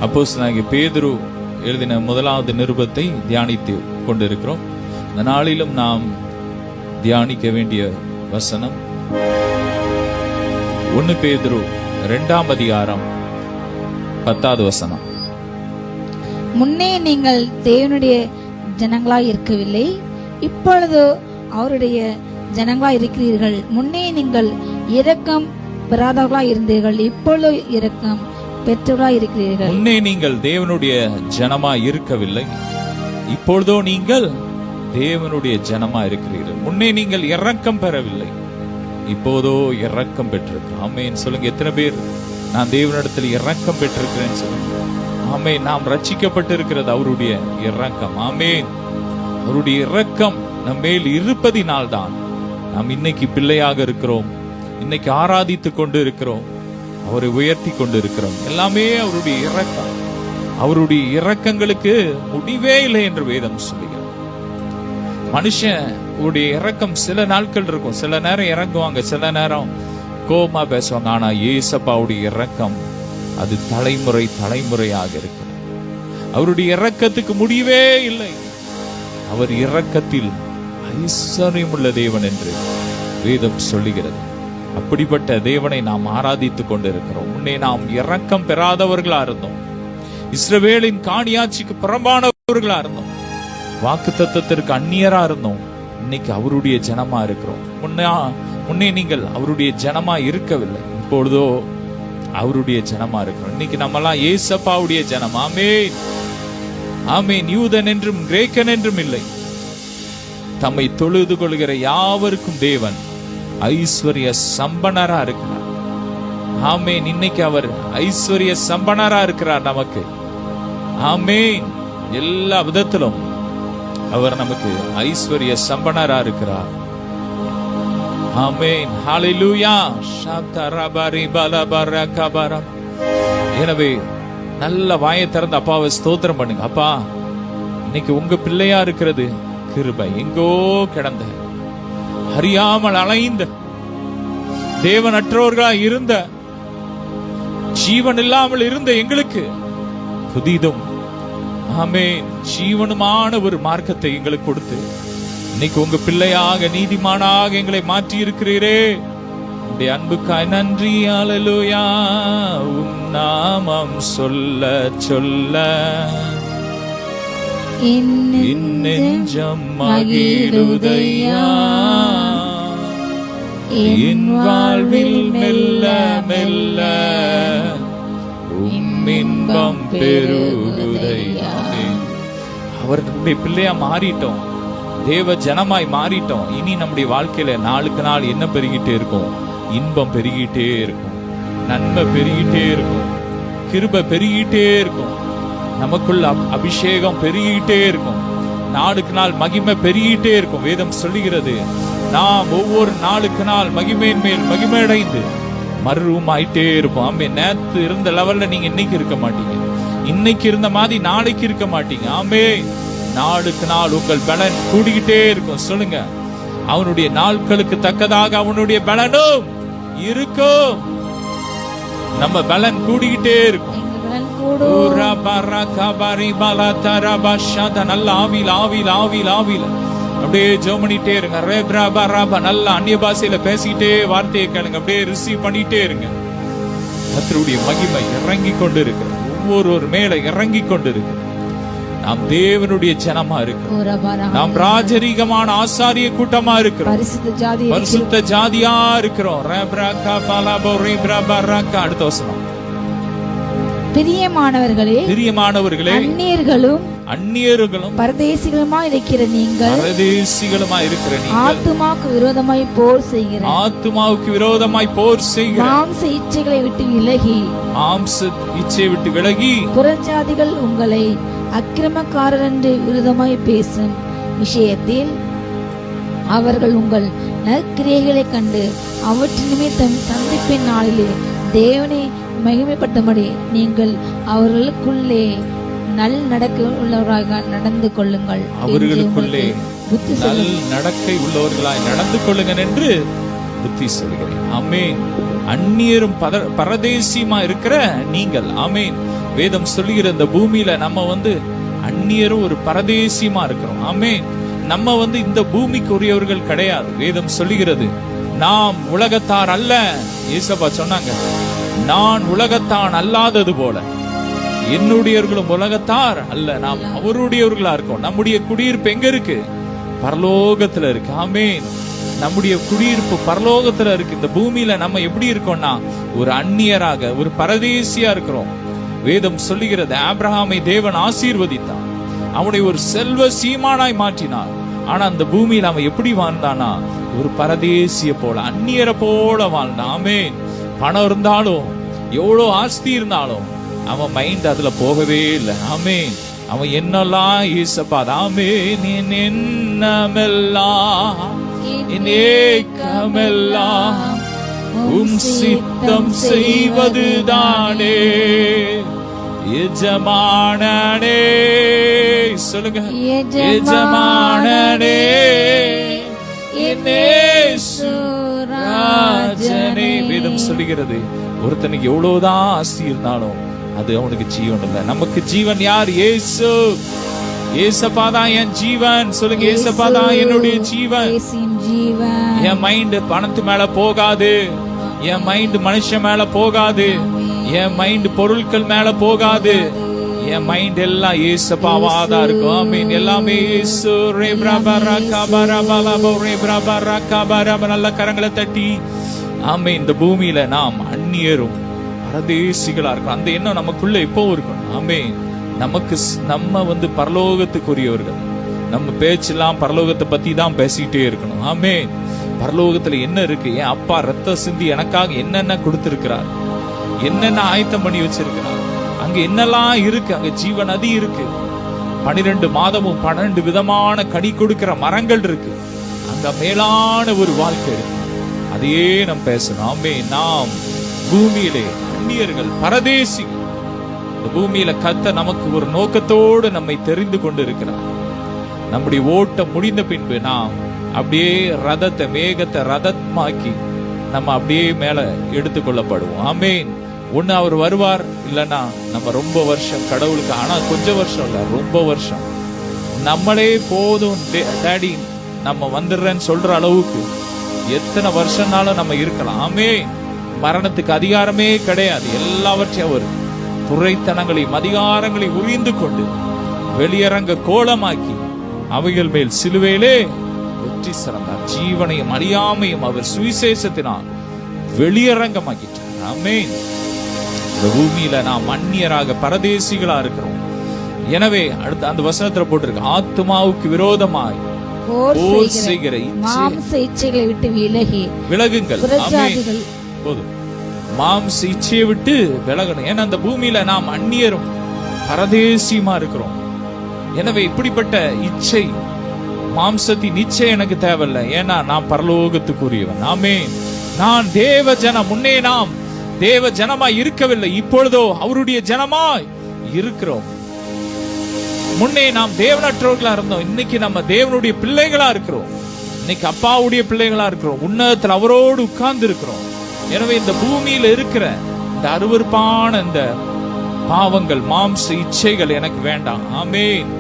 அப்போஸ்தலனாகிய பேதுரு எழுதின முதலாவது நிருபத்தை தியானித்து கொண்டிருக்கிறோம். இந்த நாளிலும் நாம் தியானிக்க வேண்டிய வசனம் 1 பேதுரு 2ஆம் அதிகாரம் 10வது வசனம். முன்னே நீங்கள் தேவனுடைய ஜனங்களாய் இருக்கவில்லை, இப்பொழுது அவருடைய ஜனங்களாய் இருக்கிறீர்கள். முன்னே நீங்கள் இரக்கம் பெறாதவர்களாய் இருந்தீர்கள், இப்பொழுது இரக்கம் பெற்றவர்களாய் இருக்கிறீர்கள். முன்னே நீங்கள் தேவனுடைய ஜனமாய் இருக்கவில்லை, இப்பொழுதோ நீங்கள் தேவனுடைய ஜனமாய் இருக்கிறீர்கள். முன்னே நீங்கள் இரக்கம் பெறவில்லை, இப்போதோ இரக்கம் பெற்றிருக்கிறோம். ஆமென் சொல்லுங்க. எத்தனை பேர் நான் தேவனிடத்தில் இரக்கம் பெற்றிருக்கிறேன்னு சொல்லுங்க. ஆமென். நாம் ரட்சிக்கப்பட்டிருக்கிறது அவருடைய இரக்கம். ஆமென். அவருடைய இரக்கம் நம் மேல் இருப்பதினால்தான் நாம் இன்னைக்கு பிள்ளையாக இருக்கிறோம், இன்னைக்கு ஆராதித்துக் கொண்டு இருக்கிறோம், அவரை உயர்த்தி கொண்டு இருக்கிறோம். எல்லாமே அவருடைய இரக்கம். அவருடைய இரக்கங்களுக்கு முடிவே இல்லை என்று வேதம் சொல்லுகிறது. மனுஷன் உடைய இரக்கம் சில நாட்கள் இருக்கும், சில நேரம் இறங்குவாங்க, சில நேரம் கோபமா பேசுவாங்க. ஆனா ஏசப்பாவுடைய இரக்கம் அது தலைமுறை தலைமுறையாக இருக்கு. அவருடைய இரக்கத்துக்கு முடிவே இல்லை. அவர் இரக்கத்தில் ஐஸ்வர்யம் உள்ள தேவன் என்று வேதம் சொல்லுகிறது. அப்படிப்பட்ட தேவனை நாம் ஆராதித்துக் கொண்டிருக்கிறோம். முன்னே நாம் இரக்கம் பெறாதவர்களா இருந்தோம், இஸ்ரவேலின் காணியாட்சிக்கு புறம்பானவர்களா இருந்தோம், வாக்கு தத்தத்திற்கு அந்நியரா இருந்தோம். இன்னைக்கு அவருடைய ஜனமா இருக்கிறோம். முன்னே நீங்கள் அவருடைய ஜனமா இருக்கவில்லை, இப்பொழுதோ அவருடைய ஜனமா இருக்கிறோம். இன்னைக்கு நம்மெல்லாம் ஏசப்பாவுடைய ஜனம். ஆமென் ஆமென். யூதன் என்றும் கிரேக்கன் என்றும் இல்லை, தம்மை தொழுது கொள்கிற யாவருக்கும் தேவன் ஐஸ்வர்ய சம்பனரா இருக்கிறார். ஆமென். இன்னைக்கு அவர் ஐஸ்வர்ய சம்பனரா இருக்கிறார் நமக்கு. ஆமென். எல்லா விதத்திலும் அவர் நமக்கு ஐஸ்வர்ய சம்பனரா இருக்கிறார். ஆமென். ஹalleluya. ஷாத்தரபரி பலபரகபரம். எனவே நல்ல வாயை திறந்து அப்பாவை ஸ்தோத்திரம் பண்ணுங்க. அப்பா, இன்னைக்கு உங்க பிள்ளையா இருக்கிறது கிருபை. எங்கோ கிடந்த அறியாமல் அலைந்த தேவனற்றோர்களா இருந்த, ஜீவன் இல்லாமல் இருந்த எங்களுக்கு புதிதும் ஆமென் ஜீவனுமான ஒரு மார்க்கத்தை எங்களுக்கு கொடுத்து இன்னைக்கு உங்க பிள்ளையாக நீதிமானாக எங்களை மாற்றி இருக்கிறீரே. உடைய அன்புக்காய் நன்றி. ஹalleluya. உம் நாமம் சொல்ல சொல்ல என் நெஞ்சம் மகிழுதையா, என் வாழ்வில் மெல்ல மெல்ல உம் இன்பம் பெருகுதையா. அவருடைய பிள்ளையா மாறிட்டோம், தேவ ஜனமாய் மாறிட்டோம். இனி நம்முடைய வாழ்க்கையில நாளுக்கு நாள் என்ன பெருகிட்டே இருக்கும்? இன்பம் பெருகிட்டே இருக்கும், நன்மை பெருகிட்டே இருக்கும், கிருபை பெருகிட்டே இருக்கும், நமக்குள்ள அபிஷேகம் பெருகிட்டே இருக்கும், நாளுக்கு நாள் மகிமை பெருகிட்டே இருக்கும். வேதம் சொல்லுகிறது, நாம் ஒவ்வொரு நாளுக்கு நாள் மகிமையின் மேல் மகிமையடைந்து மறுரூபம் ஆயிட்டே இருப்போம். ஆமே. நேத்து இருந்த லெவல்ல நீங்க இன்னைக்கு இருக்க மாட்டீங்க, இன்னைக்கு இருந்த மாதிரி நாளைக்கு இருக்க மாட்டீங்க. ஆமே. நாளுக்கு நாள் உங்கள் பலன் கூடிக்கிட்டே இருக்கும். சொல்லுங்க, அவனுடைய நாட்களுக்கு தக்கதாக அவனுடைய பலனும் இருக்கும். நம்ம பலன் கூடிக்கிட்டே இருக்கும். நல்ல ஆவியில் ஆவியில் ஆவியில் ஆவியில் அப்படியே ஜெபம் பண்ணிட்டே இருங்க. நல்ல அந்நிய பாஷையில பேசிக்கிட்டே வார்த்தையை கேளுங்க, அப்படியே ரிசீவ் பண்ணிட்டே இருங்க. கர்த்தருடைய மகிமை இறங்கி கொண்டு இருக்கு, ஒவ்வொரு மேல இறங்கி கொண்டு இருக்கு. நாம் தேவனுடைய ஜனமா இருக்கிறோம், நாம் ராஜரீகமான ஆசாரிய கூட்டமா இருக்கிறோம், பரிசுத்த ஜாதியா இருக்கிறோம். அடுத்த வசனம். பிரியமானவர்களே, அந்நியர்களும் பரதேசிகளுமா இருக்கிற நீங்கள் ஆத்துமாவுக்கு விரோதமாய் போர் செய்கிற மாம்ச இச்சைகளை விட்டு விலகி புறஜாதிகள் உங்களை அக்கிரமக்காரர் என்று விரோதமாய் பேசும் விஷயத்தில் அவர்கள் உங்கள் நற்கிரியைகளை கண்டு அவற்றின் நிமித்தம் சந்திப்பின் நாளிலே தேவனை மகிமைப்படுத்தும்படி நீங்கள் அவர்களுக்குள்ளே நல் நடக்கை உள்ளவராக நடந்து கொள்ளுங்கள். அவர்களுக்குள்ளே நல் நடக்கை உள்ளவர்களாய் நடந்து கொள்ளுங்கள் என்று புத்தி சொல்கிறேன். ஆமென். அந்நியரும் பரதேசியுமா இருக்கிற நீங்கள், ஆமென், வேதம் சொல்லுகிற இந்த பூமியில நம்ம அந்நியரும் ஒரு பரதேசியமா இருக்கிறோம். ஆமென். நம்ம இந்த பூமிக்கு உரியவர்கள் கிடையாது. வேதம் சொல்லுகிறது நாம் உலகத்தார் அல்ல. இயேசப்பா சொன்னாங்க, நான் உலகத்தான் அல்லாதது போல என்னுடையவர்களும் உலகத்தார் அல்ல, நாம் அவருடையவர்களா இருக்கோம். நம்முடைய குடியிருப்பு எங்க இருக்கு? பரலோகத்துல இருக்கு. ஆமென். நம்முடைய குடியிருப்பு பரலோகத்துல இருக்கு. இந்த பூமியில நம்ம எப்படி இருக்கோம்னா ஒரு அந்நியராக, ஒரு பரதேசியா இருக்கிறோம். வேதம் சொல்லுகிறது ஆபிரகாமை தேவன் ஆசீர்வதித்தார், அவனை ஒரு செல்வ சீமானாய் மாற்றினார். ஆனா அந்த பூமியில அவன் எப்படி வாழ்ந்தானா? ஒரு பரதேசிய போல, அந்நியரை போல வாழ்ந்தான். ஆமென். பணம் இருந்தாலும் எவ்வளவு ஆஸ்தி இருந்தாலும் அவன் மைண்ட் அதுல போகவே இல்லை. ஆமென். அவன் என்னெல்லாம் ஈசப்பா, ஆமென், என்னமெல்லாம் ஏக்கமெல்லாம் உம் சித்தம் செய்வதுதானே எஜமானனே. சொல்லுங்க, எஜமானனே ராஜனே. வேதம் சொல்லுகிறது ஒருத்தனுக்கு எவ்வளவுதான் ஆஸ்தி இருந்தாலும் அது அவனுக்கு ஜீவன் இல்லை. நமக்கு ஜீவன் யார்? இயேசு. ஏசப்பா தான் என் ஜீவன். சொல்லுங்க, ஏசப்பா தான் என்னுடைய ஜீவன். என் மைண்ட் பணத்து மேல போகாது, என் மைண்ட் மனுஷன் மேல போகாது, என் மைண்ட் பொருட்கள் மேல போகாது. என் மைண்ட் எல்லாம் ஏசப்பாவாதான் இருக்கும். ஆமென். எல்லாமே இயேசு. நல்ல கரங்களை தட்டி ஆமென். இந்த பூமியில நாம் அந்நியரும் பரதேசிகளா இருக்கணும். அந்த எண்ணம் நமக்குள்ள இப்போ இருக்கணும். ஆமென். நம்ம பரலோகத்துக்குரியவர்கள். நம்ம பேச்செல்லாம் பரலோகத்தை பத்தி தான் பேசிட்டே இருக்கணும். ஆமென். பரலோகத்துல என்ன இருக்கு? என் அப்பா ரத்த சிந்தி எனக்காக என்னென்ன கொடுத்திருக்கிறார், என்னென்ன ஆயத்தம் பண்ணி வச்சிருக்கிறார், அங்க என்னெல்லாம் இருக்கு? அங்க ஜீவ நதி இருக்கு, 12 மாதமும் 12 விதமான கனி கொடுக்கிற மரங்கள் இருக்கு. அங்க மேலான ஒரு வாழ்க்கை இருக்கு. அதையே நாம் பேசணும். ஆமென். நாம் பூமியிலே அந்நியர்கள், பரதேசிகள். இந்த பூமியில கர்த்தர் நமக்கு ஒரு நோக்கத்தோடு நம்மை தெரிந்து கொண்டு இருக்கிறார். நம்முடைய ஓட்டம் முடிந்த பின்பு நாம் அப்படியே ரதத்தை, மேகத்தை ரதமாக்கி நம்ம அப்படியே மேல எடுத்துக்கொள்ளப்படுவோம். ஆமென். ஒண்ணு அவர் வருவார், இல்லைன்னா நம்ம ரொம்ப வருஷம் கடவுளுக்கு, ஆனா கொஞ்சம் வருஷம் இல்ல, ரொம்ப வருஷம் நம்மளே போதும் டாடி நம்ம வந்துடுறேன்னு சொல்ற அளவுக்கு எத்தனை வருஷம்னாலும் நம்ம இருக்கலாம். ஆமென். மரணத்துக்கு அதிகாரமே கிடையாது. எல்லாவற்றையும் அவர் துரைத்தனங்களையும் அதிகாரங்களையும் உரிந்து கொண்டு வெளியரங்க கோலமாக்கி அவைகள் மேல் சிலுவையிலே வெற்றி சிறந்தார். ஜீவனையும் அழியாமையும் அவர் சுவிசேஷத்தினால் வெளியரங்கமாக்கிட்டார். ஆமென். இந்த பூமியில நாம் அந்நியராக பரதேசிகளா இருக்கிறோம். எனவே அடுத்த அந்த வசனத்துல போட்டிருக்கு, ஆத்மாவுக்கு விரோதமாய் போர் செய்கிற மாம்ச இச்சைகளை விட்டு விலகுங்கள். போதும், மாம்ச இச்சையை விட்டு விலகணும். ஏன்னா அந்த பூமியில நாம் அந்நியரும் பரதேசியமா இருக்கிறோம். எனவே இப்படிப்பட்ட இச்சை, மாம்சத்தின் இச்சை எனக்கு தேவையில்லை. ஏன்னா நான் பரலோகத்துக்குரியவன். ஆமென். நான் தேவ ஜனம். முன்னே நாம் தேவ ஜனமாய் இருக்கவில்லை, இப்பொழுதோ அவருடைய ஜனமாய் இருக்கிறோம். முன்னே நாம் தேவனற்றவர்களா இருந்தோம், இன்னைக்கு நம்ம தேவனுடைய பிள்ளைகளா இருக்கிறோம். இன்னைக்கு அப்பாவுடைய பிள்ளைகளா இருக்கிறோம். உன்னதத்தில் அவரோடு உட்கார்ந்து இருக்கிறோம். எனவே இந்த பூமியில இருக்கிற இந்த அருவருப்பான இந்த பாவங்கள், மாம்ச இச்சைகள் எனக்கு வேண்டாம். ஆமென்.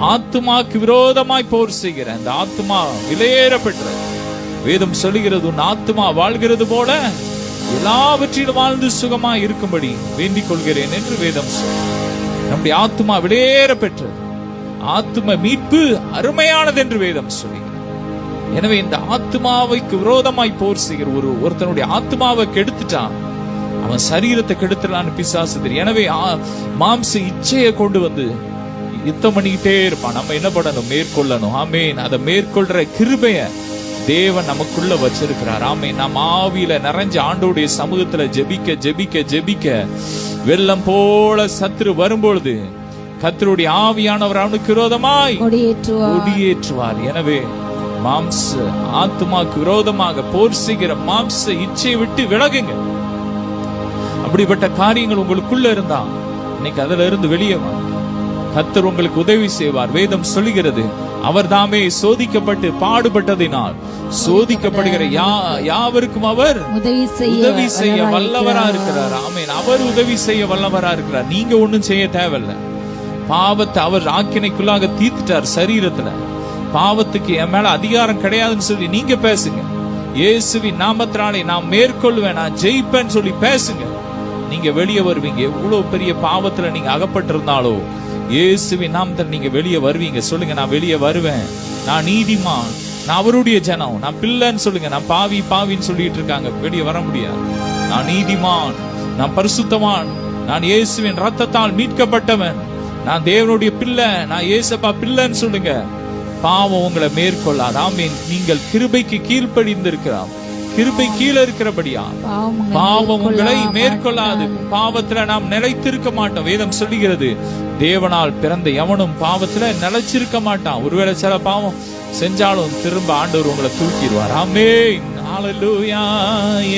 ஆத்துமாக்கு விரோதமாய் போர் செய்கிற இந்த ஆத்துமா விலையேற பெற்ற வேதம் சொல்லுகிறது, உன் ஆத்துமா வாழ்கிறது போல எல்லாவற்றிலும் வாழ்ந்து சுகமா இருக்கும்படி வேண்டிக் கொள்கிறேன் என்று வேதம் சொல்லும். நம்முடைய ஆத்துமா விலையேற பெற்றது, ஆத்தும மீட்பு அருமையானது என்று வேதம் சொல்லுகிறது. எனவே இந்த ஆத்மாவைக்கு விரோதமாய் போர் செய்கிற ஒருத்தனுடைய ஆத்மாவை கெடுத்துட்டான், அவன் சரீரத்தை கெடுத்துலான்னு பிசாசு தெரியும். எனவே மாம்ச இச்சையை கொண்டு வந்து யுத்தம் பண்ணிக்கிட்டே இருப்பான். நம்ம என்ன பண்ணணும்? மேற்கொள்ளணும். ஆமென். அதை மேற்கொள்ற கிருபைய தேவன் நமக்குள்ள வச்சிருக்கிறார். ஆமென். நாம் ஆவியில நிறைஞ்ச ஆண்டோடைய சமூகத்துல ஜெபிக்க ஜெபிக்க ஜெபிக்க வெள்ளம் போல சத்துரு வரும்பொழுது கர்த்தருடைய ஆவியானவர் அவனுக்கு விரோதமாய் கொடியேற்றுவார். எனவே மாம்ச ஆத்மாக்கு விரோதமாக போர் செய்கிற மாம்ச இச்சையை விட்டு விலகுங்க. அப்படிப்பட்ட காரியங்கள் உங்களுக்குள்ள இருந்தா இன்னைக்கு அதுல இருந்து வெளியே வா. கர்த்தர் உங்களுக்கு உதவி செய்வார். வேதம் சொல்லுகிறது, அவர் தாமே சோதிக்கப்பட்டு பாடுபட்டதினால் சோதிக்கப்படுகிற யாவருக்கும் அவர் உதவி செய்ய வல்லவரா இருக்கிறார். ஆமென். அவர் உதவி செய்ய வல்லவரா இருக்கிறார். நீங்க ஒண்ணும் செய்ய தேவையில்ல. பாவத்தை அவர் ஆக்கினைக்குள்ளாக தீர்த்துட்டார் சரீரத்துல. பாவத்துக்கு என் மேல அதிகாரம் கிடையாதுன்னு சொல்லி நீங்க பேசுங்க. இயேசுவின் நாமத்தினாலே நான் மேற்கொள்வேன், நான் ஜெயிப்பேன்னு சொல்லி பேசுங்க. நீங்க வெளியே வருவீங்க. எவ்வளவு பெரிய பாவத்துல நீங்க அகப்பட்டிருந்தாலோ இயேசுவின் நாமத்தில் நீங்க வெளியே வருவீங்க. சொல்லுங்க, நான் வெளியே வருவேன், நான் நீதிமான், நான் அவருடைய ஜனம், நான் பிள்ளைன்னு சொல்லுங்க. நான் பாவின்னு சொல்லிட்டு இருக்காங்க, வெளியே வர முடியாது. நான் நீதிமான், நான் பரிசுத்தவான், நான் இயேசுவின் ரத்தத்தால் மீட்கப்பட்டவன், நான் தேவனுடைய பிள்ளை, நான் இயேசப்பா பிள்ளைன்னு சொல்லுங்க. பாவம் உங்களை மேற்கொள்ளாது. ஆமென். நீங்கள் கிருபைக்கு கீழ்ப்படிந்திருக்கிறார். கிருபை கீழே இருக்கிறபடியா பாவம் உங்களை மேற்கொள்ளாது. பாவத்துல நாம் நிலைத்திருக்க மாட்டோம். வேதம் சொல்லுகிறது, தேவனால் பிறந்த எவனும் பாவத்துல நிலைச்சிருக்க மாட்டான். ஒருவேளை சில பாவம் செஞ்சாலும் திரும்ப ஆண்டவர் உங்களை தூக்கிடுவார். ஆமென். ஹல்லேலூயா.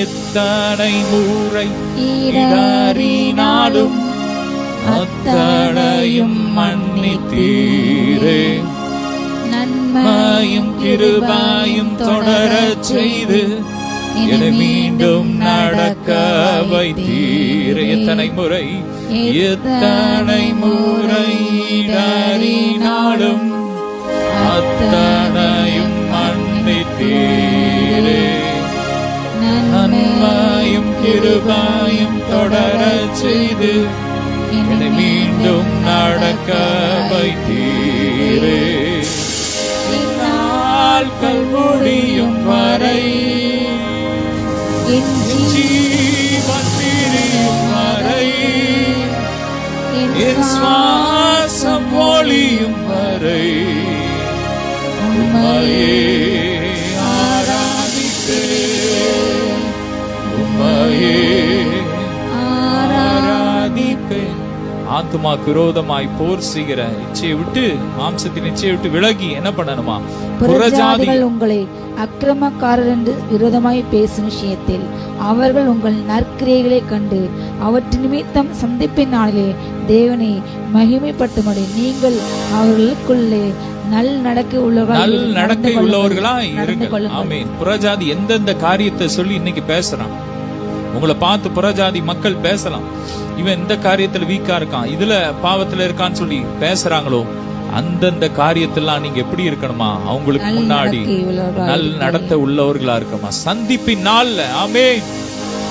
எத்தனை முறை இடறினாலும் அத்தனையும் மன்னித்தீரே, நன்மையும் கிருபையும் தொடரச் செய்து என்னை மீண்டும் நடக்க வைத்தீரே. எத்தனை முறை இடறினாலும் அத்தனையும் மன்னித்தீரே, நன்மையும் கிருபையும் தொடரச் செய்து என்னை மீண்டும் நடக்க வைத்தீரே. நாட்கள் முடியும் வரை, என் ஜீவன் பிரியும் வரை, என் சுவாசம் ஒளியும் வரை உம்மையே ஆராதிப்பேன், உம்மையே ஆராதிப்பேன். ஆத்துமாக்கு விரோதமாய் போர் செய்கிற இச்சையை விட்டு, மாம்சத்தின் இச்சையை விட்டு விலகி என்ன பண்ணணுமா? புறஜாதிகள் உங்களை அக்கிரமக்காரர் என்று விரோதமாய் பேசும் விஷயத்தில் அவர்கள் உங்கள் நற்கிரியைகளை கண்டு அவற்றின் நிமித்தம் சந்திப்பின் நாளிலே தேவனை மகிமைப்படுத்தும்படி நீங்கள் அவர்களுக்குள்ளே நல் நடக்கை உள்ளவர்களா இருங்கள். ஆமென். புறஜாதி எந்தெந்த காரியத்தை சொல்லி இன்னைக்கு பேசுறான், உங்களை பார்த்து புறஜாதி மக்கள் பேசலாம், இவன் இந்த காரியத்துல வீக்கா இருக்கான், இதுல பாவத்துல இருக்கான்னு சொல்லி பேசுறாங்களோ, அந்தந்த காரியத்தெல்லாம் நீங்க எப்படி இருக்கணுமா? அவங்களுக்கு முன்னாடி நல் நடத்த உள்ளவர்களா இருக்கணுமா? சந்திப்பின் நாள்ல ஆமென்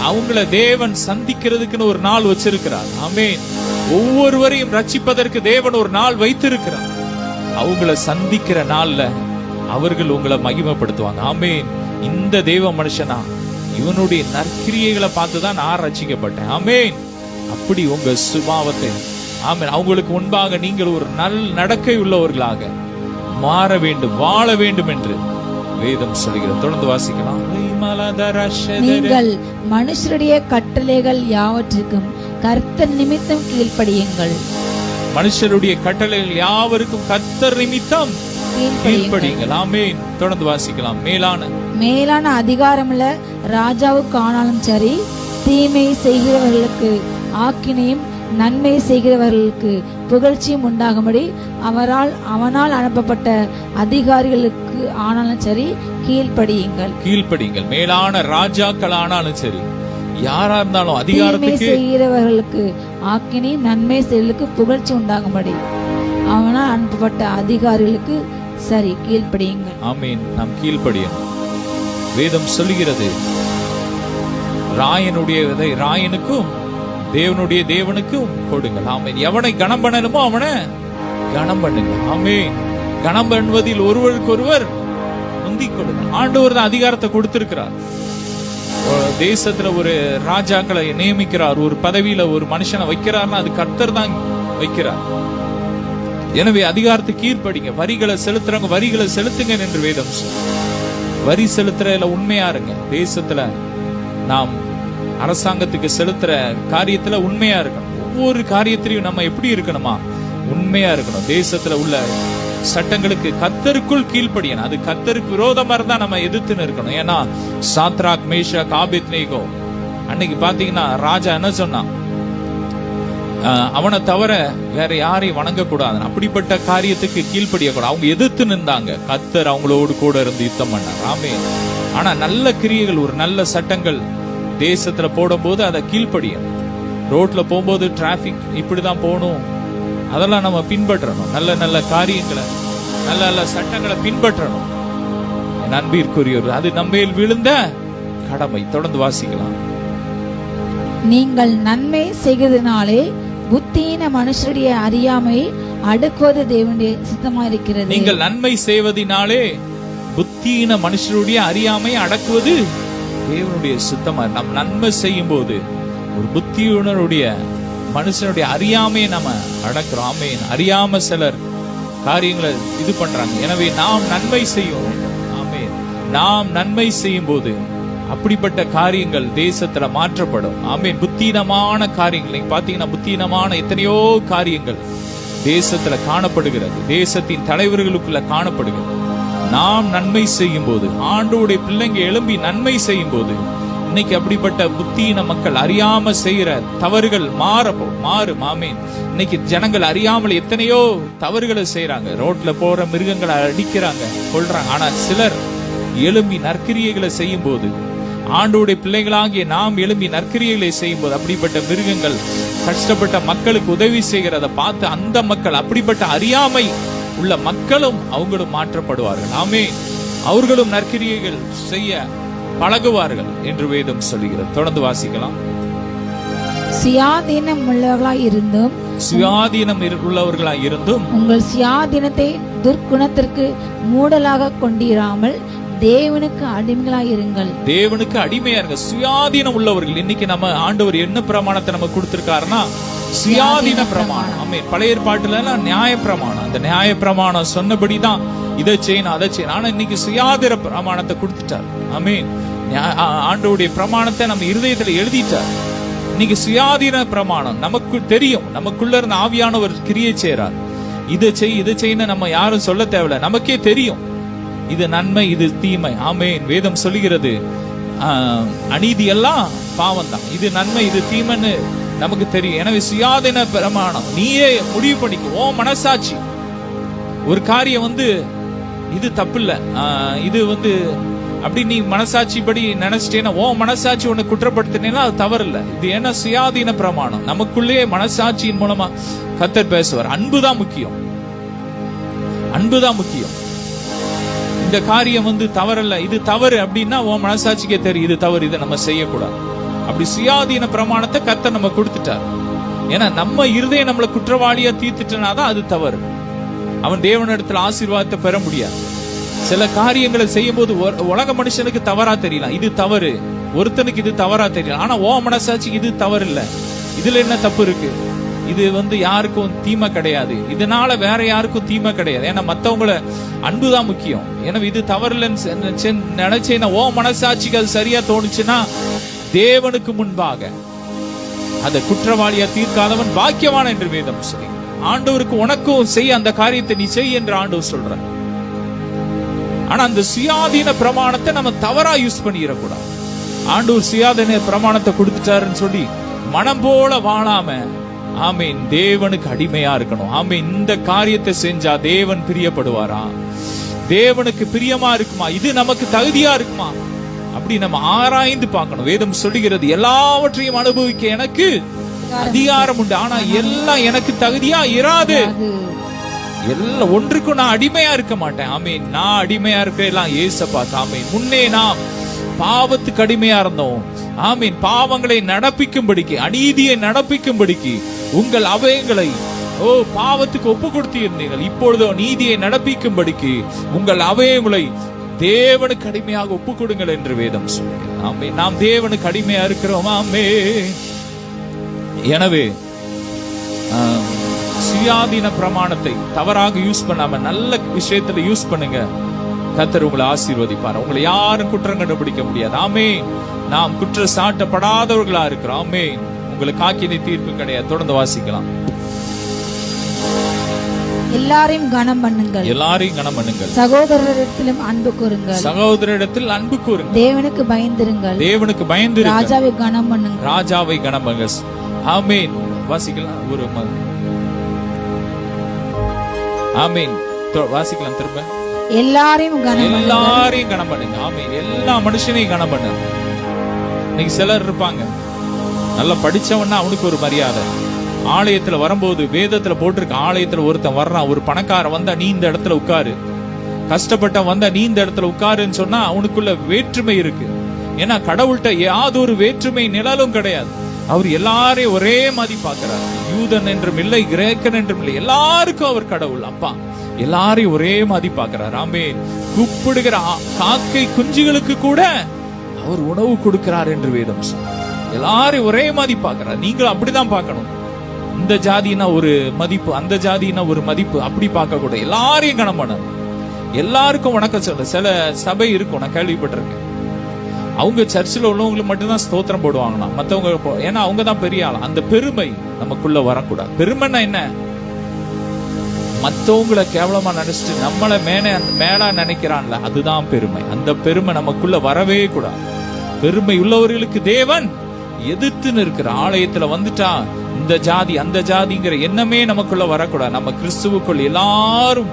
அவங்கள தேவன் சந்திக்கிறதுக்குன்னு ஒரு நாள் வச்சிருக்கிறார். ஆமென். ஒவ்வொருவரையும் ரட்சிப்பதற்கு தேவன் ஒரு நாள் வைத்திருக்கிறார். அவங்கள சந்திக்கிற நாள்ல அவர்கள் உங்களை மகிமைப்படுத்துவாங்க. ஆமென். இந்த தேவ மனுஷனா, இவனுடைய நற்கிரியைகளை பார்த்துதான் நான் ரட்சிக்கப்பட்டேன். ஆமென். அப்படி உங்க சுபாவத்தை ஆமென் அவங்களுக்கு முன்பாக நீங்கள் ஒரு நல் நடக்கை உள்ளவர்களாக மாற வேண்டும், வாழ வேண்டும் என்று வேதம் சொல்கிறது. தொடர்ந்து வாசிக்கலாம். நீங்கள் மனுஷருடைய கட்டளைகள் யாவற்றுக்கும் கர்த்தர் நிமித்தம் கீழ்ப்படியுங்கள். மனுஷருடைய கட்டளைகள் யாவருக்கும் கர்த்தர் நிமித்தம் கீழ்ப்படியுங்கள். ஆமென். தொடர்ந்து வாசிக்கலாம். மேலான அதிகாரமுள்ள ராஜாவுக்கு ஆனாலும் சரி, தீமை செய்கிறவர்களுக்கு ஆக்கினையும் நன்மை செய்கிறவர்களுக்கு புகழ்ச்சியும் உண்டாகும்படி அவனால் அனுப்பப்பட்ட அதிகாரிகளுக்கு ஆனாலும் சரி கீழ்ப்படியுங்கள். மேலான ராஜாக்கள் ஆனாலும் சரி, யாரா இருந்தாலும் அதிகாரத்துக்கு செய்கிறவர்களுக்கு ஆக்கினையும் நன்மை செய்கிறவர்களுக்கு புகழ்ச்சி உண்டாகும்படி அவனால் அனுப்பப்பட்ட அதிகாரிகளுக்கு சரி கீழ்ப்படியுங்கள். ஆமென். நாம் கீழ்ப்படியணும். வேதம் சொல்லுகிறது, ராயனுடையதை ராயனுக்கும் தேவனுடைய தேவனுக்கும் கொடுங்கள். ஆமென். எவனை கனம் பண்ணணுமோ அவனை கனம் பண்ணுங்க. ஆமென். கனம் பண்ணுவதில் ஒருவருக்கு ஒருவர் முந்திக் கொடுங்க. ஆண்டவர் தான் அதிகாரத்தை கொடுத்திருக்கிறார். தேசத்துல ஒரு ராஜாக்களை நியமிக்கிறார், ஒரு பதவியில ஒரு மனுஷனை வைக்கிறார்னா அது கர்த்தர் தான் வைக்கிறார். எனவே அதிகாரத்தை கீழ்ப்படிங்க. வரிகளை செலுத்துறவங்க வரிகளை செலுத்துங்க என்று வேதம் சொல்லுங்க. வரி செலுத்துறதுல உண்மையா இருங்க. தேசத்துல நாம் அரசாங்கத்துக்கு செலுத்துற காரியத்துல உண்மையா இருக்கணும். ஒவ்வொரு காரியத்திலையும் நம்ம எப்படி இருக்கணுமா? உண்மையா இருக்கணும். தேசத்துல உள்ள சட்டங்களுக்கு கர்த்தருக்குள் கீழ்ப்படியணும். அது கர்த்தருக்கு விரோதமா இருந்தா நம்ம எதிர்த்து இருக்கணும். ஏன்னா சாத்ராக் மேஷாக் ஆபேத்நேகோ அன்னைக்கு பாத்தீங்கன்னா ராஜா என்ன சொன்னான்? அவனை தவிர வேற யாரையும் வணங்கக்கூடாது, அப்படிப்பட்ட காரியத்துக்கு கீழ்ப்படியக்கூடாது. அவங்க எதிர்த்து நின்றாங்க, கர்த்தர் அவங்களோடு கூட இருந்து யுத்தம் பண்ணார். ஆமென். ஆனா நல்ல கிரியைகள், ஒரு நல்ல சட்டங்கள் தேசத்துல போடும்போது அதை கீழ்ப்படியும். ரோட்ல போகும்போது டிராபிக் இப்படிதான் போகணும், அதெல்லாம் நம்ம பின்பற்றணும். நல்ல நல்ல காரியங்களை, நல்ல நல்ல சட்டங்களை பின்பற்றணும். என் அன்பிற்குரியவர், அது நம்மேல் விழுந்த கடமை. தொடர்ந்து வாசிக்கலாம். நீங்கள் நன்மை செய்கிறதுனாலே புத்தியின மனுஷருடைய அறியாமை அடுக்குவது தேவனுடைய சித்தமா இருக்கிறது. நீங்கள் நன்மை செய்வதினாலே புத்தியின மனுஷருடைய அறியாமை அடக்குவது தேவனுடைய சித்தமா. நாம் நன்மை செய்யும் போது ஒரு புத்தியுணருடைய மனுஷனுடைய அறியாமையை நம்ம அடக்குறோம். ஆமென். அறியாம சிலர் காரியங்களை இது பண்றாங்க. எனவே நாம் நன்மை செய்யும். ஆமென். நாம் நன்மை செய்யும் போது அப்படிப்பட்ட காரியங்கள் தேசத்துல மாற்றப்படும். ஆமென். புத்தீனமான காரியங்கள் நீங்க பாத்தீங்கன்னா, புத்தீனமான எத்தனையோ காரியங்கள் தேசத்துல காணப்படுகிறது, தேசத்தின் தலைவர்களுக்குள்ள காணப்படுகிறது. நாம் நன்மை செய்யும் போது, ஆண்டவருடைய பிள்ளைங்க எழும்பி நன்மை செய்யும் போது, இன்னைக்கு அப்படிப்பட்ட புத்தீன மக்கள் அறியாம செய்யற தவறுகள் மாறும். ஆமென். இன்னைக்கு ஜனங்கள் அறியாமல் எத்தனையோ தவறுகளை செய்யறாங்க. ரோட்ல போற மிருகங்களை அடிக்கிறாங்க, கொல்றாங்க. ஆனா சிலர் எழும்பி நற்கிரியைகளை செய்யும் போது, ஆண்டவருடைய பிள்ளைகளாகிய நாம் எழும்பி நற்கிரியைகளை செய்யும் போது, அப்படிப்பட்ட மிருகங்கள் கஷ்டப்பட்ட மக்களுக்கு உதவி செய்கிறத பார்த்து அந்த மக்கள், அப்படிப்பட்ட அறியாமை உள்ள மக்களும் அவங்களும் மாற்றப்படுவார்கள். ஆமென். அவர்களும் நற்கிரியைகள் செய்ய பழகுவார்கள் என்று வேதம் சொல்லுகிறது. தொடர்ந்து வாசிக்கலாம். சுயாதீனம் உள்ளவர்களாய் இருந்தும், சுயாதீனம் உள்ளவர்களாய் இருந்தும் உங்கள் சுயாதீனத்தை துர்க்குணத்திற்கு மூடலாக கொண்டிராமல் தேவனுக்கு அடிமைகளாய் இருங்கள். தேவனுக்கு அடிமையா இருங்க. சுயாதீனம் உள்ளவர்கள். இன்னைக்கு நம்ம ஆண்டவர் என்ன பிரமாணத்தை நம்ம கொடுத்திருக்காருன்னா, சுயாதீன பிரமாணம். ஆமென். பழைய ஏற்பாட்டுல எல்லாம் நியாய பிரமாணம், அந்த நியாய பிரமாணம் சொன்னபடிதான் இதை செய்யணும் அதை செய்யணும். ஆனா இன்னைக்கு சுயாதீன பிரமாணத்தை கொடுத்துட்டார். ஆமென். ஆண்டவருடைய பிரமாணத்தை நம்ம இருதயத்துல எழுதிட்டார். இன்னைக்கு சுயாதீன பிரமாணம் நமக்கு தெரியும். நமக்குள்ள இருந்த ஆவியானவர் கிரியை செய்றார். இதை செய்யணும் நம்ம யாரும் சொல்ல தேவையில்ல, நமக்கே தெரியும். இது நன்மை, இது தீமை. ஆமென். வேதம் சொல்லுகிறது, அநீதி எல்லாம் பாவம் தான், இது நன்மை இது தீமைன்னு நமக்கு தெரியும். எனவே சுயாதீன பிரமாணம் நீயே முடிவு பண்ணிக்கோ. ஓ மனசாட்சி ஒரு காரியம் இது தப்பு இல்ல, இது அப்படி நீ மனசாட்சி படி நினைச்சிட்டேன்னா, ஓ மனசாட்சி ஒண்ணு குற்றப்படுத்தினேன்னா அது தவறு இல்ல. இது என்ன சுயாதீன பிரமாணம். நமக்குள்ளேயே மனசாட்சியின் மூலமா கர்த்தர் பேசுவார். அன்புதான் முக்கியம், அன்புதான் முக்கியம். இந்த காரியம் தவறல்ல, இது தவறு அப்படின்னா உன் மனசாட்சிக்கே தெரியும் இது தவறு, இதை நம்ம செய்யக்கூடாது. அப்படி சுயாதீன பிரமாணத்தை கர்த்தர் நம்ம கொடுத்துட்டார். ஏன்னா நம்ம இருதயம் நம்மளை குற்றவாளியா தீர்த்துட்டனாதான் அது தவறு. அவன் தேவனிடத்துல ஆசீர்வாதத்தை பெற முடியாது. சில காரியங்களை செய்யும் போது உலக மனுஷனுக்கு தவறா தெரியலாம், இது தவறு. ஒருத்தனுக்கு இது தவறா தெரியலாம். ஆனா ஓ மனசாட்சிக்கு இது தவறு இல்ல, இதுல என்ன தப்பு இருக்கு, இது யாருக்கும் தீமை கிடையாது, இதனால வேற யாருக்கும் தீமை கிடையாது. ஏன்னா மத்தவங்கள அன்புதான் முக்கியம். ஏன்னா இது தவறு இல்லைன்னு நினைச்சேன்னா, ஓ மனசாட்சிக்கு அது சரியா தோணுச்சுன்னா, தேவனுக்கு முன்பாக அதை குற்றவாளியா தீர்க்காதவன் பாக்கியவான் என்று வேதம் சொல்லி, ஆண்டவருக்கு உனக்கும் செய்ய அந்த காரியத்தை நீ செய் என்று ஆண்டவர் சொல்ற. ஆனா அந்த சுயாதீன பிரமாணத்தை நம்ம தவறா யூஸ் பண்ணிடக்கூடாது. ஆண்டவர் சுயாதீன பிரமாணத்தை கொடுத்துட்டாருன்னு சொல்லி மனம் போல வாழாம, ஆமீன், தேவனுக்கு அடிமையா இருக்கணும். ஆமீன். இந்த காரியத்தை செஞ்சா தேவன் பிரியப்படுவாரா, தேவனுக்கு பிரியமா இருக்குமா, இது நமக்கு தகுதியா இருக்குமா, அப்படி நம்ம ஆராய்ந்து பார்க்கணும். வேதம் சொல்லுகிறது, எல்லாவற்றையும் அனுபவிக்க எனக்கு அதிகாரம் உண்டு, ஆனா எல்லாம் எனக்கு தகுதியா இராது. எல்லாம் ஒன்றுக்கும் நான் அடிமையா இருக்க மாட்டேன். ஆமீன். நான் அடிமையா இருக்கலாம் ஏசப்பா. ஆமீன். முன்னே நாம் பாவத்துக்கு அடிமையா இருந்தோம். ஆமீன். பாவங்களை நடப்பிக்கும்படிக்கு, அநீதியை நடப்பிக்கும்படிக்கு உங்கள் அவயங்களை பாவத்துக்கு ஒப்பு கொடுத்து இருந்தீர்கள். இப்பொழுதோ நீதியை நடப்பிக்கும்படிக்கு உங்கள் அவயங்களை தேவனுக்கு அடிமையாக ஒப்பு கொடுங்கள் என்று வேதம் சொல்லுங்கள். ஆமீன். நாம் தேவனுக்கு அடிமையா இருக்கிறோம். ஆமீன். எனவே சுயாதீன பிரமாணத்தை தவறாக யூஸ் பண்ணாம நல்ல விஷயத்துல யூஸ் பண்ணுங்க. கர்த்தர் உங்களை ஆசீர்வதிப்பார். உங்களை யாரும் குற்றம் கண்டுபிடிக்க முடியாது. ஆமென். நாம் குற்றம் சாட்டப்படாதவர்களா இருக்கிறோம். ஆமென். உங்களுக்கு ஆக்கினை தீர்ப்பு கிடையாது. தொடர்ந்து வாசிக்கலாம். எல்லாரையும் கனம் பண்ணுங்கள், எல்லாரையும் கனம் பண்ணுங்கள். சகோதரரிடத்திலும் அன்பு கூறுங்கள், சகோதரரிடத்தில் அன்பு கூறுங்கள். தேவனுக்கு பயந்திருங்கள், தேவனுக்கு பயந்திருங்கள். ராஜாவை கனம் பண்ணுங்கள், ராஜாவை கனம் பண்ணுங்கள். ஆமென். வாசிக்கலாம் ஒரு ஆமீன். வாசிக்கலாம் திரும்ப. எல்லாரையும் கனம் பண்ணுங்க. ஆமீன். எல்லா மனுஷனையும் கனம் பண்ணுங்க. இன்னைக்கு சிலர் இருப்பாங்க, நல்லா படிச்சவன்னா அவனுக்கு ஒரு மரியாதை. ஆலயத்துல வரும்போது வேதத்துல போட்டிருக்க, ஆலயத்துல ஒருத்தன் வர்றான், ஒரு பணக்காரன் வந்தா நீ இந்த இடத்துல உட்காரு, கஷ்டப்பட்ட வந்தா நீ இந்த இடத்துல உட்காருன்னு சொன்னா அவனுக்குள்ள வேற்றுமை இருக்கு. ஏன்னா கடவுள்கிட்ட யாதொரு வேற்றுமை நிழலும் கிடையாது. அவர் எல்லாரையும் ஒரே மாதிரி பாக்குறாரு. யூதன் என்றும் இல்லை, கிரேக்கன் என்றும் இல்லை, எல்லாருக்கும் அவர் கடவுள் அப்பா. எல்லாரையும் ஒரே மாதிரி பாக்குறாரு. ஆமென். கூப்பிடுகிற காக்கை குஞ்சுகளுக்கு கூட அவர் உணவு கொடுக்கிறார் என்று வேதம் சொல்லுது. எல்லாரையும் ஒரே மாதிரி பாக்குறாரு. நீங்களும் அப்படிதான் பார்க்கணும். இந்த ஜாதினா ஒரு மதிப்பு, அந்த ஜாதினா ஒரு மதிப்பு, அப்படி பார்க்க கூட எல்லாரையும் கனம் பண்ணணும். எல்லாருக்கும் வணக்கம் சொல்ல. சில சபை இருக்கும், நான் கேள்விப்பட்டிருக்கேன், அவங்க சர்ச்சில் உள்ளவங்களுக்கு மட்டும்தான் ஸ்தோத்திரம் போடுவாங்கன்னா, மற்றவங்க ஏன்னா அவங்க தான் பெரிய ஆள். அந்த பெருமை நமக்குள்ள வரக்கூடாது. பெருமைன்னா என்ன? மற்றவங்களை கேவலமா நினைச்சிட்டு நம்மளை மேலா நினைக்கிறான்ல, அதுதான் பெருமை. அந்த பெருமை நமக்குள்ள வரவே கூடாது. பெருமை உள்ளவர்களுக்கு தேவன் எதிர்த்து நிற்கிற. ஆலயத்துல வந்துட்டா இந்த ஜாதி அந்த ஜாதிங்கிற எண்ணமே நமக்குள்ள வரக்கூடாது. நம்ம கிறிஸ்துவுக்குள் எல்லாரும்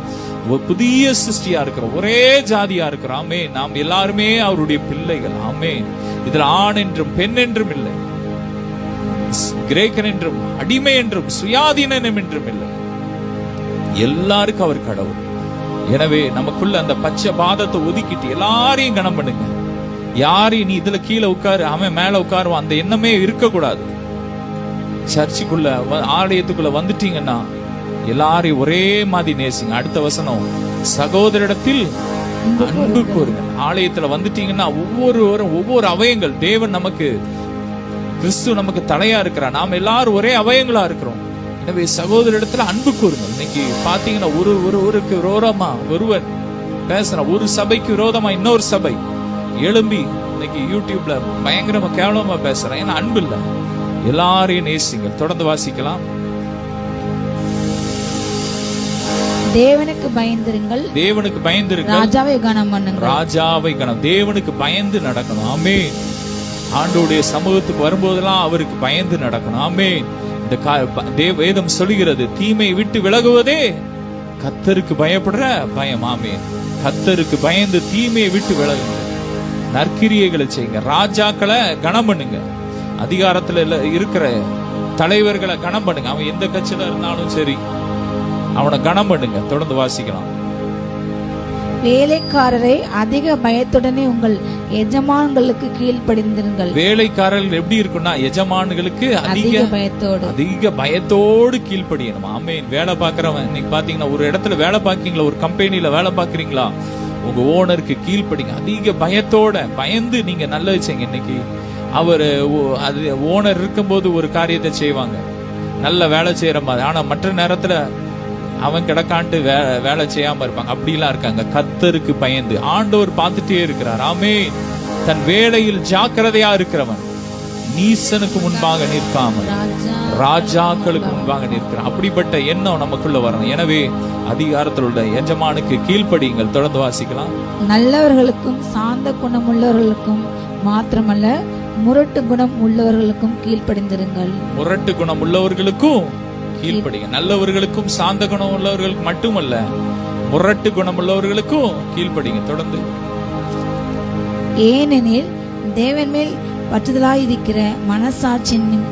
புதிய சிருஷ்டியா இருக்கிறோம், ஒரே ஜாதியா இருக்கிறோம். ஆமே. நாம் எல்லாருமே அவருடைய பிள்ளைகள். ஆமே. இதுல ஆண் என்றும் பெண் என்றும் இல்லை, கிரேக்கன் என்றும் அடிமை என்றும் சுயாதீனம் என்றும் இல்லை. எல்லாருக்கும் அவர் கடவுள். எனவே நமக்குள்ள அந்த பச்சை பாதத்தை ஒதுக்கிட்டு எல்லாரையும் கனம் பண்ணுங்க. யாரையும் நீ இதுல கீழே உட்காரு, அவன் மேல உட்காருவான், அந்த எண்ணமே இருக்கக்கூடாது. சர்ச்சுக்குள்ள ஆலயத்துக்குள்ள வந்துட்டீங்கன்னா எல்லாரையும் ஒரே மாதிரி நேசிங்க. அடுத்த வசனம், சகோதரிடத்தில் அன்பு கூறுங்க. ஆலயத்துல வந்துட்டீங்கன்னா ஒவ்வொரு அவயங்கள், தேவன் நமக்கு, கிறிஸ்து நமக்கு தலையா இருக்கிறார், நாம எல்லாரும் ஒரே அவயங்களா இருக்கிறோம். எனவே சகோதரிடத்துல அன்பு கூறுங்க. இன்னைக்கு பாத்தீங்கன்னா ஒருக்கு விரோதமா ஒருவன் பேசுறான், ஒரு சபைக்கு விரோதமா இன்னொரு சபை எழும்பி இன்னைக்கு யூடியூப்ல பயங்கரமா கேவலமா பேசுறான். ஏன்னா அன்பு இல்ல. எல்லாரையும் நேசிங்க. தொடர்ந்து வாசிக்கலாம். தேவனுக்கு பயந்திருங்கள், தேவனுக்கு பயந்திருங்கள், ராஜாவை கனம் பண்ணுங்கள், ராஜாவை கனம். தேவனுக்கு பயந்து நடக்கணும். ஆமென். ஆண்டவருடைய சமூகத்துக்கு வரும்போதெல்லாம் அவருக்கு பயந்து நடக்கணும். ஆமென். இந்த வேதம் சொல்லுகிறது, தீமை விட்டு விலகுவதே கர்த்தருக்கு பயப்படுற பயம். ஆமென். கர்த்தருக்கு பயந்து தீமையை விட்டு விலகுங்க, நற்கிரியைகளை செய்யுங்க, ராஜாக்களை கனம் பண்ணுங்க, அதிகாரத்துல இருக்கிற தலைவர்களை கனம் பண்ணுங்க. அவன் எந்த கட்சியில இருந்தாலும் சரி, அவனை கனம் பண்ணுங்க. தொடர்ந்து வாசிக்கலாம். வேலைக்காரரை அதிக பயத்துடனே உங்கள் எஜமான்களுக்கு கீழ்ப்படிந்திருங்கள். வேலைக்காரர்கள் எப்படி இருக்குன்னா, எஜமான்களுக்கு அதிக பயத்தோடு கீழ்ப்படியணும். ஆமென். வேலை பார்க்கறவன், இன்னைக்கு பாத்தீங்கன்னா ஒரு இடத்துல வேலை பார்க்கீங்களா, ஒரு கம்பெனில வேலை பார்க்கறீங்களா, உங்க ஓனருக்கு கீழ்ப்படிங்க. அதிக பயத்தோட பயந்து நீங்க நல்லது செய்யுங்க. இன்னைக்கு அவர் அது ஓனர் இருக்கும்போது ஒரு காரியத்தை செய்வாங்க, நல்ல வேலை செய்யற மாதிரி. ஆனா மற்ற நேரத்துல அவன் கிடக்கான்ட்டு வேலை செய்யாம இருப்பாங்க. அப்படிலாம் இருக்காங்க. கர்த்தருக்கு பயந்து ஆண்டவர் பார்த்துட்டே இருக்கிறார். ஆமென். தன் வேலையில் ஜாக்கிரதையா இருக்கிறவன் நீசனுக்கு முன்பாக நிற்காமல் ராஜாக்களுக்கு முன்பாக நிற்கிறான். அப்படிப்பட்ட எண்ணம் நமக்குள்ள வரணும். எனவே அதிகாரத்தில் உள்ள எஜமானுக்கு கீழ்ப்படியுங்கள். தொடர்ந்து வாசிக்கலாம். நல்லவர்களுக்கும் சாந்த குணம் உள்ளவர்களுக்கும் மாத்திரமல்ல, முரட்டு குணம் உள்ளவர்களுக்கும் கீழ்ப்படிந்திருங்கள். முரட்டு குணம் உள்ளவர்களுக்கும் கீழ்ப்படிங்க. நல்லவர்களுக்கும் சாந்த குணம் உள்ளவர்களுக்கு மட்டுமல்ல, முரட்டு குணம் உள்ளவர்களுக்கும் கீழ்ப்படிங்க. தொடர்ந்து. ஏனெனில் தேவன் மேல் பற்றுதலாயிருக்கிற மனசாட்சியின்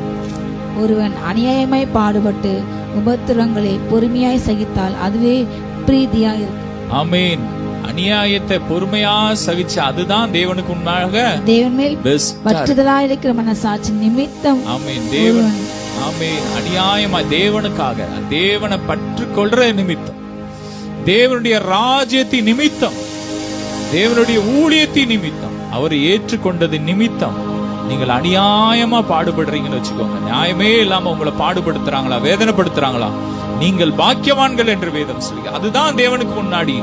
ஒருவன் அநியாயமாய் பாடுபட்டு உபத்திரங்களை பொறுமையாய் சகித்தால் அதுவே பிரீதியாய் இருக்கும். ஆமென். அநியாயத்தை பொறுமையா சகிச்ச அதுதான் தேவனுக்கு உண்மையாக தேவன் மேல் பற்றுதலாயிருக்கிற மனசாட்சி நிமித்தம். ஆமென். தேவன் ஆமென். அநியாயமா தேவனுக்காக, தேவனை பற்று கொள்ற நிமித்தம், தேவனுடைய ராஜ்யத்தின் நிமித்தம், தேவனுடைய ஊழியத்தின் நிமித்தம், அவரை ஏற்றுக்கொண்டது நிமித்தம் நீங்கள் அநியாயமா பாடுபடுறீங்கன்னு வச்சுக்கோங்க. நியாயமே இல்லாம உங்களை பாடுபடுத்துறாங்களா, வேதனைப்படுத்துறாங்களா, நீங்கள் பாக்கியவான்கள் என்று வேதம் சொல்லி, அதுதான் தேவனுக்கு முன்னாடி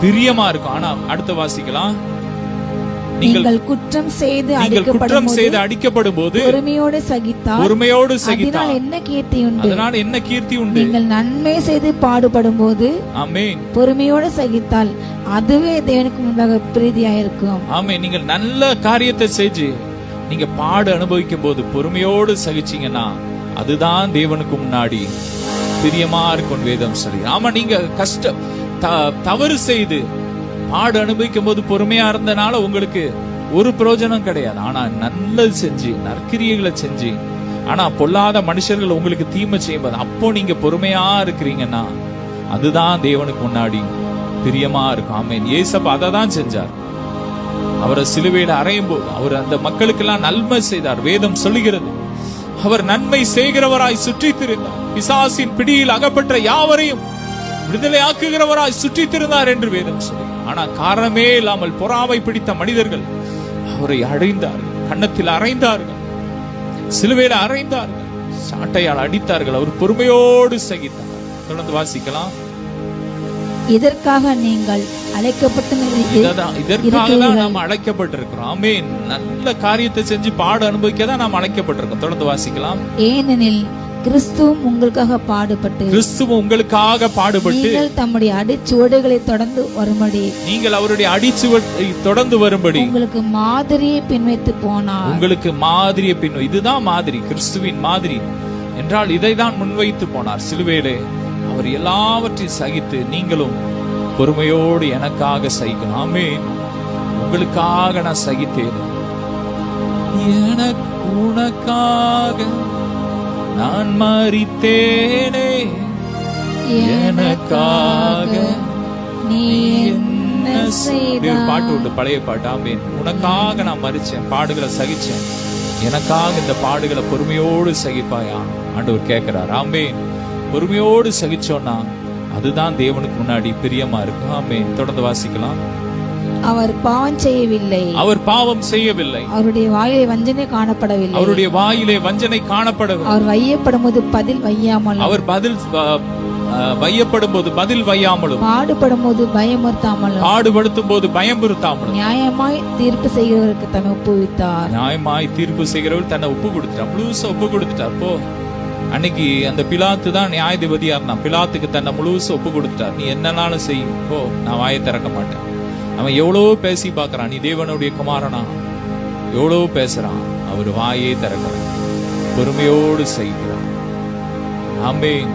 பிரியமா இருக்கும். ஆனா அடுத்த வாசிக்கலாம். நீங்கள் குற்றம் செய்து அடிக்கப்படும் போது பொறுமையோடு சகித்தால் அதனால் என்ன கீர்த்தி உண்டு? நீங்கள் நன்மை செய்து பாடுபடும் போது ஆமென் பொறுமையோடு சகித்தால் அதுவே தேவனுக்கு முன்பாக பிரீதியாயிருக்கும். ஆமென். நீங்கள் நல்ல காரியத்தை செஞ்சு நீங்க பாடு அனுபவிக்கும் போது பொறுமையோடு சகிச்சீங்கன்னா அதுதான் தேவனுக்கு முன்னாடி பிரியமா இருக்கும் வேதம் சொல்லி. ஆமா, நீங்க கஷ்டம் தவறு செய்து பாடு அனுபவிக்கும் போது பொறுமையா இருந்தனால உங்களுக்கு ஒரு பிரயோஜனம் கிடையாது. ஆனா நல்லது செஞ்சு நற்கிரியைகளை செஞ்சு ஆனா பொல்லாத மனுஷர்கள் உங்களுக்கு தீமை செய்யும்போது அப்போ நீங்க பொறுமையா இருக்கிறீங்கன்னா அதுதான் தேவனுக்கு முன்னாடி பிரியமா இருக்கும். ஆமென். ஏசப்பா அதை தான் செஞ்சார். அவரை சிலுவையில அறையும் போது அவர் அந்த மக்களுக்கெல்லாம் நன்மை செய்தார். வேதம் சொல்லுகிறது அவர் நன்மை செய்கிறவராய் சுற்றி திரிந்தார். பிசாசின் பிடியில் அகப்பட்ட யாவரையும் விடுதலை ஆக்குகிறவராய் சுற்றி திரிந்தார் என்று வேதம் சொல்லி. ஆனா காரணமே இல்லாமல் பொறாமை பிடித்த மனிதர்கள் அவரை அடைந்தார்கள், கன்னத்தில் அறைந்தார்கள், சிலுவையில அறைந்தார்கள், சாட்டையால் அடித்தார்கள். அவர் பொறுமையோடு சகித்தார். தொடர்ந்து வாசிக்கலாம். இதற்காக நீங்கள் இதற்காக தான் நாம் அழைக்கப்பட்டிருக்கிறோம். ஆமென். நல்ல காரியத்தை செஞ்சு பாடு அனுபவிக்க தான் நாம் அழைக்கப்பட்டிருக்கோம். தொடர்ந்து வாசிக்கலாம். ஏனெனில் கிறிஸ்துவும் உங்களுக்காக பாடுபட்டு நீங்கள் தம்முடைய அடிச்சுவடுகளை தொடர்ந்து வரும்படி நீங்கள் அவருடைய அடிச்சுவட்டை தொடர்ந்து வரும்படி உங்களுக்கு மாதிரியை பின்வைத்து போனார். உங்களுக்கு மாதிரியை இதுதான் மாதிரி, கிறிஸ்துவின் மாதிரி என்றால் இதை தான் முன்வைத்து போனார். சிலுவையிலே அவர் எல்லாவற்றையும் சகித்து நீங்களும் பொறுமையோடு எனக்காக சகிக்கணும். ஆமென். உங்களுக்காக நான் சகித்தேன். எனக்கு உனக்காக நான் மரித்தேனே, எனக்காக நீ என்ன செய்தாய். பாட்டு உண்டு, பழைய பாட்டு. ஆமென். உனக்காக நான் மரிச்சேன், பாடுகளை சகிச்சேன், எனக்காக இந்த பாடுகளை பொறுமையோடு சகிப்பாயா ஆண்டவர் கேட்கிறார். ஆமென். பொறுமையோடு சகிச்சோன்னா அதுதான் தேவனுக்கு முன்னாடி பிரியமா இருக்கும். ஆமென். தொடர்ந்து வாசிக்கலாம். அவர் பாவம் செய்யவில்லை, அவருடைய வாயிலே வஞ்சனை காணப்படவில்லை, அவர் வையப்படும் போது பதில் வையாமலும், பாடுபடும் போது பயமுறுத்தாமலும், நியாயமாய் தீர்ப்பு செய்கிறவருக்கு தன்னை ஒப்புவித்தார். தன்னை ஒப்பு கொடுத்துட்டார். போ, அன்னைக்கு அந்த பிலாத்து தான் நியாயாதிபதியா இருந்தான். பிலாத்துக்கு தன்னை முழுசு ஒப்பு கொடுத்துட்டார். நீ என்னன்னாலும் செய், போ, நான் வாயை திறக்க மாட்டேன். அவன் எவ்வளவு பேசி பார்க்கறான், நீ தேவனுடைய குமாரனா, எவ்வளவு பேசுறான். அவர் வாயே திறக்கிறான், பொறுமையோடு செய்கிறான். ஆமென்.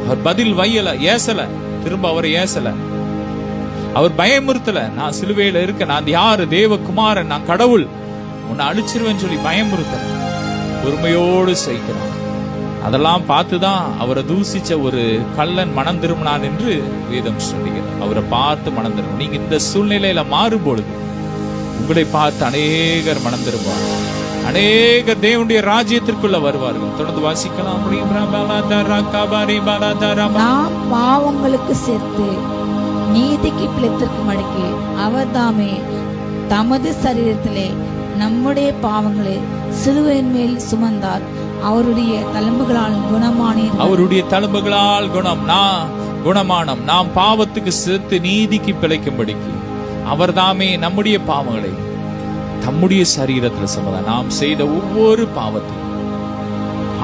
அவர் பதில் வையல, ஏசல, திரும்ப அவர் ஏசல, அவர் பயமுறுத்தல. நான் சிலுவையில இருக்க, நான் யாரு, தேவகுமாரன், நான் கடவுள், உன்னை அழிச்சிருவேன்னு சொல்லி பயமுறுத்தல. பொறுமையோடு செய்கிறான். அதெல்லாம் பார்த்துதான் அவரை தூசிச்ச ஒரு கள்ளன் மனம் திரும்பினான் என்று வேதம் சொல்லுகிறது. அவரை பார்த்து மனம் திரும்ப. நீங்க இந்த சூழ்நிலையில மாறும் பொழுது உங்களை பார்த்து அநேகர் மனம் திரும்புவார், அநேகர் தேவனுடைய ராஜ்யத்திற்குள்ள வருவார்கள். தொடர்ந்து வாசிக்கலாம். நாம் பாவங்களுக்கு சேர்த்து நீதிக்கு பிழைத்திற்கு மடக்கி அவர் தாமே தமது சரீரத்திலே நம்முடைய பாவங்களை சிலுவையின் மேல் சுமந்தார். அவருடைய தழும்புகளால் குணமானோம். நாம் பாவத்துக்கு சேர்த்து நீதிக்கு பிழைக்கும்படிக்கு அவர் தாமே நம்முடைய பாவங்களை தம்முடைய சரீரத்தில் சுமந்தார். நாம் செய்த ஒவ்வொரு பாவத்தையும்,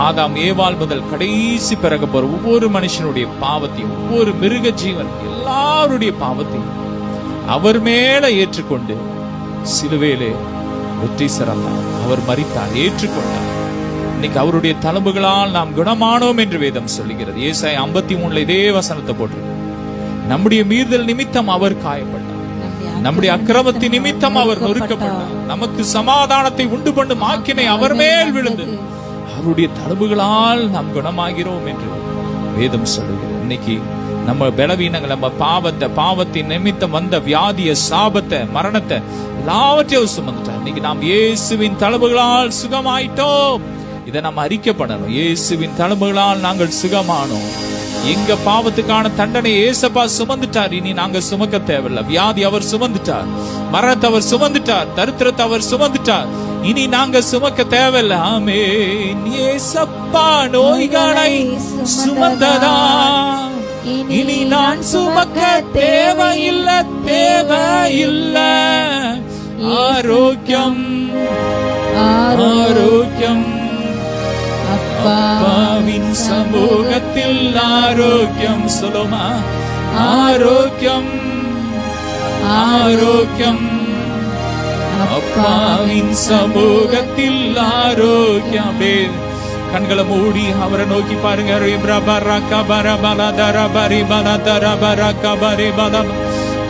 ஆதாம் ஏவாள் முதல் கடைசி பிறகு போற ஒவ்வொரு மனுஷனுடைய பாவத்தையும், ஒவ்வொரு மிருக ஜீவன் எல்லாருடைய பாவத்தையும் அவர் மேல ஏற்றுக்கொண்டு சிலுவையிலே வெற்றி சிறந்தார். அவர் மரித்தார், ஏற்றுக்கொண்டார். இன்னைக்கு அவருடைய தழும்புகளால் நாம் குணமானோம் என்று வேதம் சொல்லுகிறது. ஏசாயா 53 இதே வசனத்தை போட்டு, நம்முடைய மீறுதல் நிமித்தம் அவர் காயப்பட்டார், நம்முடைய அக்கிரமத்தின் நிமித்தம் அவர் நொறுக்கப்பட்டார், நமக்கு சமாதானத்தை உண்டு பண்ணும் ஆக்கினை அவர் மேல் விழுந்தது, அவருடைய தழும்புகளால் நாம் குணமாகிறோம் என்று வேதம் சொல்லுகிறது. இன்னைக்கு நம்ம பலவீனங்கள், நம்ம பாவத்தின் நிமித்தம் வந்த வியாதிய, சாபத்தை, மரணத்தை எல்லாவற்றையும் சுமந்துட்டார். இன்னைக்கு நாம் இயேசுவின் தழும்புகளால் சுகமாயிட்டோம். இதை நம்ம அறிக்கை பண்ணணும். இயேசுவின் தழும்புகளால் நாங்கள் சுகமானோம். எங்க பாவத்துக்கான தண்டனை ஏசப்பா சுமந்துட்டார். இனி நாங்க சுமக்க தேவையில்லை. வியாதி அவர் சுமந்துட்டார், மரணத்தை அவர் சுமந்துட்டார், தரித்திரத்தை அவர் சுமந்துட்டார். இனி நாங்க சுமக்க தேவையில்லை. ஆமென். ஏசப்பா நோய்களை சுமந்ததா, இனி நான் சுமக்க தேவையில்லை, தேவையில்லை. ஆரோக்கியம், ஆரோக்கியம், அப்பாவின் சமூகத்தில் ஆரோக்கியம். சொல்லுமா, ஆரோக்கியம், ஆரோக்கியம், அப்பாவின் சமூகத்தில் ஆரோக்கியம். கண்களை மூடி அவரை நோக்கி பாருங்க.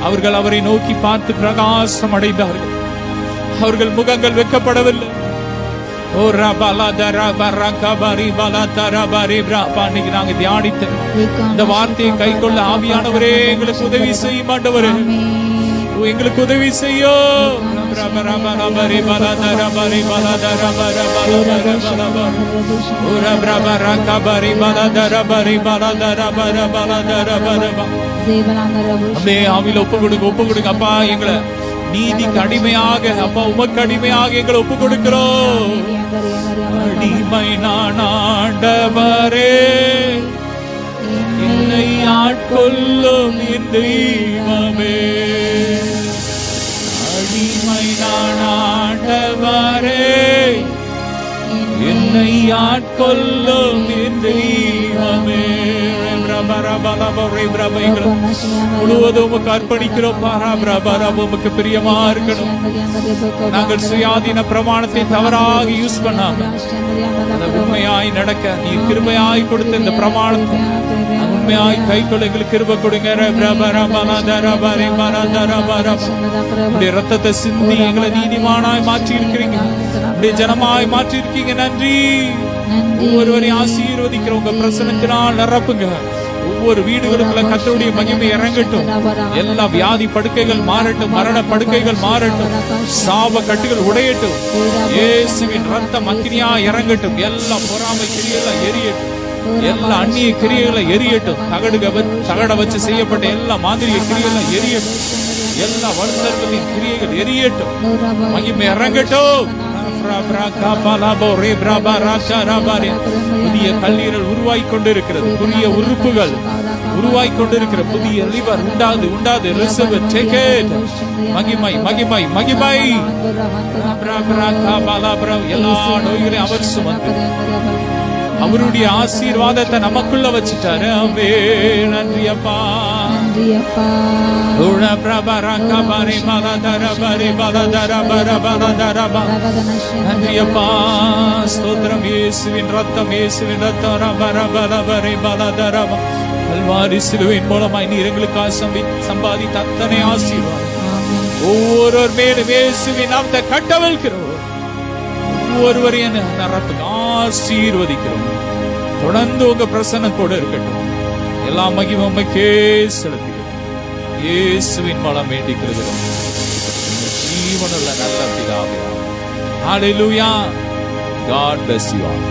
அவர்கள் அவரை நோக்கி பார்த்து பிரகாசம் அடைந்தார்கள். அவர்கள் முகங்கள் வெட்கப்படவில்லை. நாங்க தியானித்த இந்த வார்த்தையை கை கொள்ள ஆவியானவரே எங்களுக்கு உதவி செய்யும். ஆண்டவரே எங்களுக்கு உதவி செய்யும். ஆவில ஒப்பு கொடுங்க அப்பா. எங்களை நீதிக்கு அடிமையாக அப்பா, உமக்கு அடிமையாக எங்களை ஒப்பு கொடுக்கிறோம். அடிமை நான் ஆண்டவரே, என்னை ஆட்கொள்ளும் என் தெய்வமே. அடிமை நான் ஆண்டவரே, என்னை ஆட்கொள்ளும் என் தெய்வமே. முழுவதும் உமக்கு அர்ப்பணிக்கிறோம். உமக்கு பிரியமா இருக்கணும். நாங்கள் சுயாதீன பிரமாணத்தை தவறாக யூஸ் பண்ணாம உண்மையாய் நடக்க நீ கிருபையாய் கொடுத்த இந்த பிரமாணத்தை உண்மையாய் கைக்குள்ள எங்களுக்கு கிருபை கொடுங்க. ரத்தத்தை சிந்தி எங்களை நீதிமானாய் மாற்றி இருக்கிறீங்க. ஜனமாய் மாற்றி இருக்கீங்க. நன்றி. ஒவ்வொருவரையும் ஆசீர்வதிக்கிறோம். உங்க பிரசனத்தினால் நிரப்புங்க. ஒவ்வொரு வீடுகளுக்குள்ள கர்த்தருடைய மகிமை இறங்கட்டும். எல்லா வியாதி படுக்கைகள் மாறட்டும். மரண படுக்கைகள் மாறட்டும். சாப கட்டுகள் உடையட்டும். இயேசுவின் ரத்தம் அக்கினியா இறங்கட்டும். எல்லா பொறாமை கிரியெல்லாம் எரியட்டும். எல்லா அந்நிய கிரியைகளை எரியட்டும். தகட வச்சு செய்யப்பட்ட எல்லா மாதிரிய கிரியெல்லாம் எரியட்டும். எல்லா வருஷத்தின் கிரியைகள் எரியட்டும். மகிமை இறங்கட்டும். புதிய கல்லீரல் உருவாய் கொண்டிருக்கிறது. புதிய உறுப்புகள் உருவாய் கொண்டிருக்கிற புதிய லிவர் உண்டாது. மகிமை மகிமை மகிமை. எல்லா நோய்களையும் அவர் சுமந்து அவருடைய ஆசீர்வாதத்தை நமக்குள்ள வச்சுட்டாரு. நன்றி அப்பா. நன்றி அப்பா. ஸ்தோத்திரம். இயேசுவின் ரத்தம், இயேசுவின் ரத்தம். கல்வாரி சிலுவையின் மூலமாய் நீர் எங்களுக்காக சம்பாதித்த அத்தனை ஆசீர்வாதம் ஒவ்வொருவர் மேலும் இயேசுவின் நாமத்தை கட்டவிழ்கிறோம். ஒவ்வொருவரையும் ஆசீர்வதிக்கிறோம். தொடர்ந்து உங்க பிரசன்னம் கூட இருக்கட்டும். எல்லா மகிமைக்கே செலுத்துகிறோம். இயேசுவின் மூலம் வேண்டிக் கொள்கிறோம். ஜீவனுள்ள நல்ல பிதாவே. ஹல்லேலூயா. God bless you all.